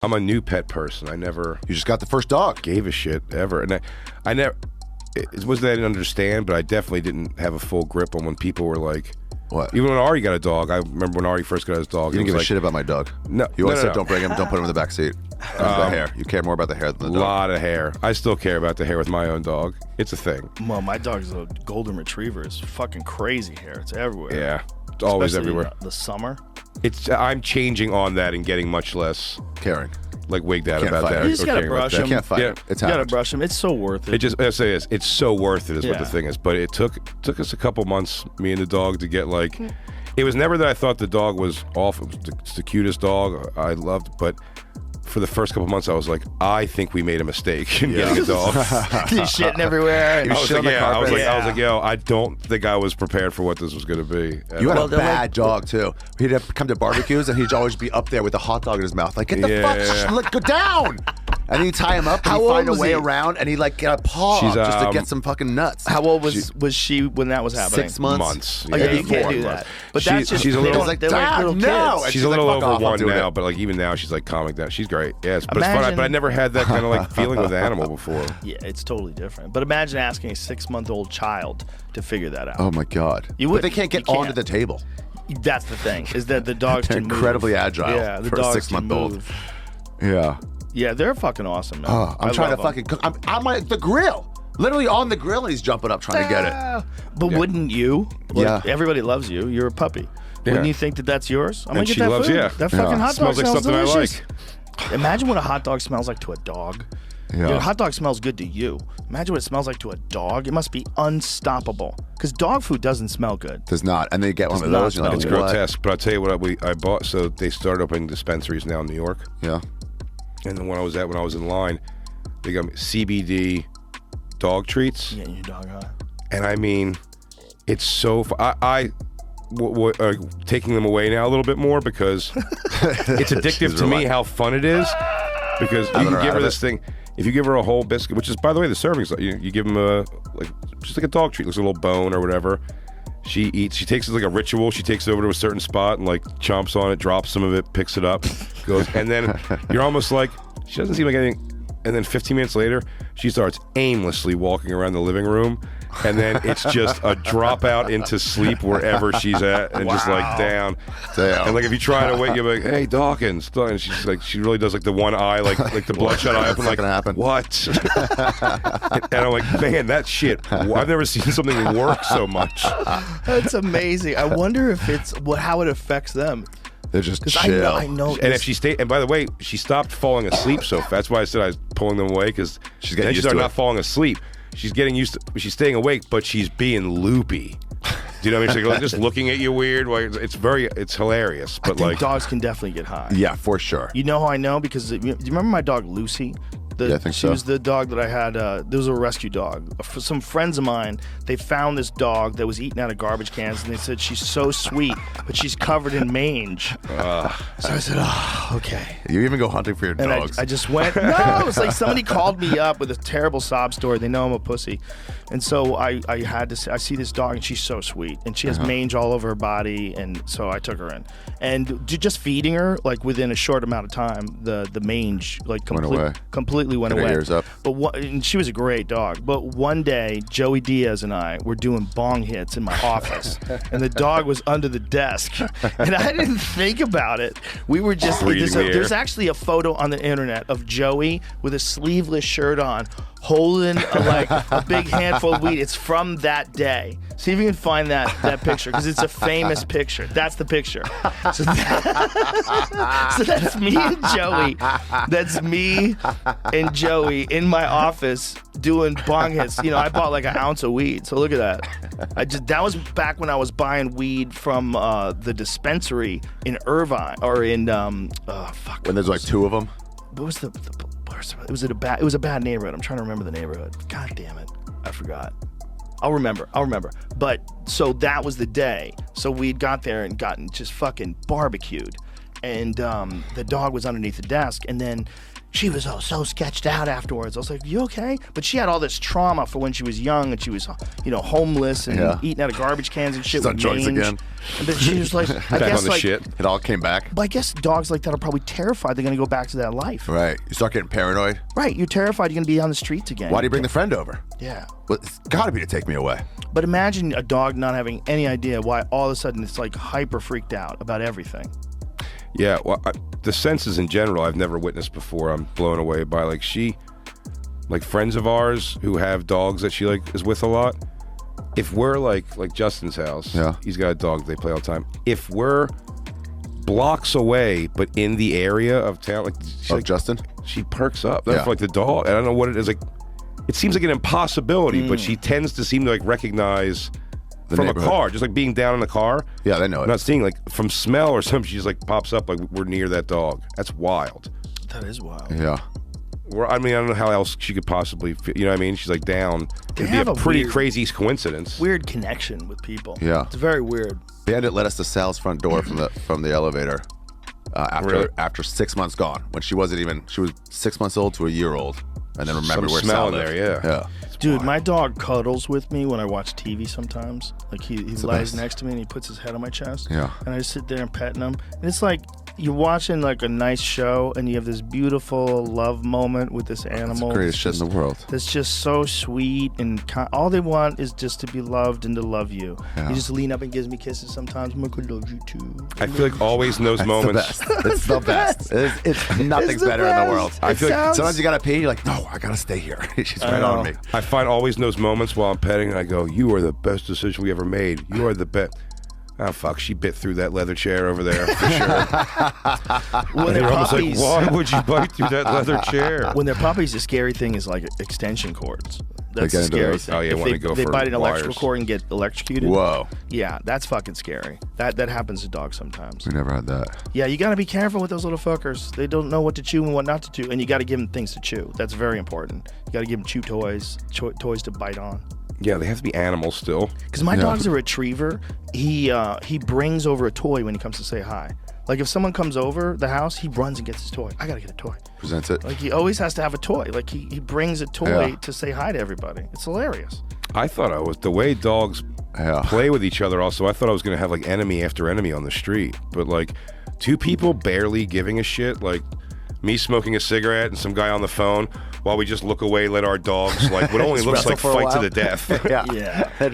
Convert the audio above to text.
I'm a new pet person. I never. You just got the first dog. Gave a shit ever, and I never. It wasn't that I didn't understand, but I definitely didn't have a full grip on when people were like. What? Even when Ari got a dog, I remember when Ari first got his dog. You didn't give a shit about my dog. No, you always said no. don't bring him, don't put him in the back seat. The hair. You care more about the hair than the dog. A lot of hair. I still care about the hair with my own dog. It's a thing. Well, my dog's a golden retriever. It's fucking crazy hair. It's everywhere. Yeah, it's always Especially everywhere. The summer. I'm changing on that and getting much less caring. Like wigged out Can't about fight that. it. You just gotta brush him. You can't fight it. It's You gotta happened. brush him. It's so worth it. It just, I say this, it's so worth it is what the Yeah. thing is. But it took us a couple months, me and the dog, to get like, it was never that I thought the dog was awful. It's the cutest dog I loved, but for the first couple months I was like, I think we made a mistake in getting a dog. He's shitting everywhere. He was shitting on the carpet. I was like, yo, I don't think I was prepared for what this was going to be. You had a they're bad like- dog too. He'd have come to barbecues and he'd always be up there with a hot dog in his mouth, like, get the fuck, go down. And then you tie him up and How he'd old find a was way he? around and he'd like get a paw She's, just to get some fucking nuts. How old was she when that was happening? 6 months. Months. Oh, yeah, you can't 4 do months. that. But that's just she's a they little- don't- like, they're like Dad, little no. kids. And She's a little like, fuck over off, I'm one doing now, it. but like even now she's like calming down. She's great. Yes, but it's fun. Imagine- But I never had that kind of like feeling with an animal before. Yeah, it's totally different. But imagine asking a 6-month-old child to figure that out. Oh my God. You But would- they can't get you onto can't. the table. That's the thing, is that the dogs They're can move. incredibly agile Yeah, the for a dogs 6-month-old. can move. Yeah. Yeah, they're fucking awesome, man. Oh, I'm I trying to love 'em. fucking cook. I'm at the grill. Literally on the grill and he's jumping up trying to get it. But wouldn't you? Like, Yeah. Everybody loves you. You're a puppy. Yeah. Wouldn't you think that that's yours? I'm And gonna get she that loves- food. yeah. That fucking Yeah. hot dog Smells like something I delicious. like. Imagine what a hot dog smells like to a dog. Yeah. Dude, a hot dog smells good to you. Imagine what it smells like to a dog. It must be unstoppable. Because dog food doesn't smell good. Does not. And they get one Does of not those. You're like, smell It's good. what? grotesque. But I'll tell you what I bought. So they started opening dispensaries now in New York. Yeah. And then when I was in line, they got me CBD dog treats. Yeah, your dog high. And I mean, it's so. Taking them away now a little bit more because it's addictive to me how fun it is. Because you can give her this thing. If you give her a whole biscuit, which is, by the way, the servings, you give them just like a dog treat, looks like a little bone or whatever. She eats. She takes it like a ritual. She takes it over to a certain spot and like chomps on it, drops some of it, picks it up, goes, and then you're almost like she doesn't seem like anything. And then 15 minutes later, she starts aimlessly walking around the living room, and then it's just a dropout into sleep wherever she's at, and just like down. Damn. And like if you try to wake, you're like, "Hey, Dawkins," and she's like, she really does like the one eye, like the bloodshot eye open, not like, gonna happen. what? And I'm like, man, that shit. I've never seen something work so much. That's amazing. I wonder if it's how it affects them. They're just Because chill. I know. And if she stayed, and by the way, she stopped falling asleep so fast. That's why I said I was pulling them away, because She's getting then she used started to not it. falling asleep. She's getting used to. She's staying awake, but she's being loopy. Do you know what I mean? She's like just looking at you weird. Like, it's hilarious. I But think like, dogs can definitely get high. Yeah, for sure. You know how I know? Because do you remember my dog Lucy? Yeah, I think she so. was the dog that I had. There was a rescue dog. For some friends of mine, they found this dog that was eating out of garbage cans, and they said she's so sweet, but she's covered in mange. So I said, oh, okay. You even go hunting for your And dogs. I just went, no, it's like somebody called me up with a terrible sob story. They know I'm a pussy. And so I had to say, I see this dog and she's so sweet. And she has mange all over her body. And so I took her in. And just feeding her, like within a short amount of time, the mange like Went away. completely went Get her away. ears up. But and she was a great dog. But one day, Joey Diaz and I were doing bong hits in my office. And the dog was under the desk. And I didn't think about it. We were just, Breathing the air. there's actually a photo on the internet of Joey with a sleeveless shirt on, holding a big handful of weed. It's from that day. See if you can find that picture, because it's a famous picture. That's the picture. So, so that's me and Joey. That's me and Joey in my office doing bong hits. You know, I bought like an ounce of weed. So look at that. That was back when I was buying weed from the dispensary in Irvine, or in when there's like two of them. what was it was a bad neighborhood. I'm trying to remember the neighborhood. God damn it. I forgot. I'll remember. But so that was the day. So we'd got there and gotten just fucking barbecued. And the dog was underneath the desk. And then she was so sketched out afterwards. I was like, you okay? But she had all this trauma for when she was young and she was, homeless and eating out of garbage cans and shit. She's on drugs again. And then she was like, I guess on the shit. It all came back. But I guess dogs like that are probably terrified they're going to go back to that life. Right. You start getting paranoid. Right. You're terrified you're going to be on the streets again. Why do you bring the friend over? Yeah. Well, it's got to be to take me away. But imagine a dog not having any idea why all of a sudden it's like hyper freaked out about everything. Yeah, well, the senses in general I've never witnessed before. I'm blown away by like friends of ours who have dogs that she is with a lot. If we're like Justin's house, he's got a dog they play all the time. If we're blocks away but in the area of town, Justin, she perks up. That's like the dog. I don't know what it is. Like, it seems like an impossibility, but she tends to seem to recognize. From a car, just like being down in the car. Yeah, they know it. Not seeing from smell or something. She just pops up like we're near that dog. That's wild. That is wild. Yeah. I don't know how else she could possibly. You know what I mean? She's down. It'd be a pretty crazy coincidence. Weird connection with people. Yeah. It's very weird. Bandit led us to Sal's front door from the elevator after 6 months gone, when she was 6 months old to a year old, and then remembered where Sal lived. Yeah. Dude, my dog cuddles with me when I watch TV sometimes. Like he lies next to me and he puts his head on my chest. Yeah. And I just sit there and petting him. And it's like you're watching like a nice show and you have this beautiful love moment with this animal. It's the greatest shit in the world. That's just so sweet and all they want is just to be loved and to love you. Yeah. He just lean up and gives me kisses sometimes. I'm like, I love you too. I feel like always in those moments. It's the best. It's nothing's better in the world. I feel like sometimes you gotta pee. You're like, no, I gotta stay here. She's right on me. I find always in those moments while I'm petting and I go, you are the best decision we ever made. You are the best. Oh, fuck, she bit through that leather chair over there, for sure. When they're puppies, why would you bite through that leather chair? When they're puppies, the scary thing is extension cords. That's the scary thing. Oh, yeah, if when they go they for bite an electrical wires. cord and get electrocuted. Whoa. Yeah, that's fucking scary. That happens to dogs sometimes. We never had that. Yeah, you got to be careful with those little fuckers. They don't know what to chew and what not to chew, and you got to give them things to chew. That's very important. You got to give them chew toys, toys to bite on. Yeah, they have to be animals still. Because my dog's a retriever. He brings over a toy when he comes to say hi. Like if someone comes over the house, he runs and gets his toy. I gotta get a toy. Presents it. Like he always has to have a toy. Like he brings a toy to say hi to everybody. It's hilarious. I thought the way dogs play with each other. Also, I thought I was gonna have enemy after enemy on the street. But two people barely giving a shit. Like me smoking a cigarette and some guy on the phone while we just look away, let our dogs what only looks like fight to the death. Yeah.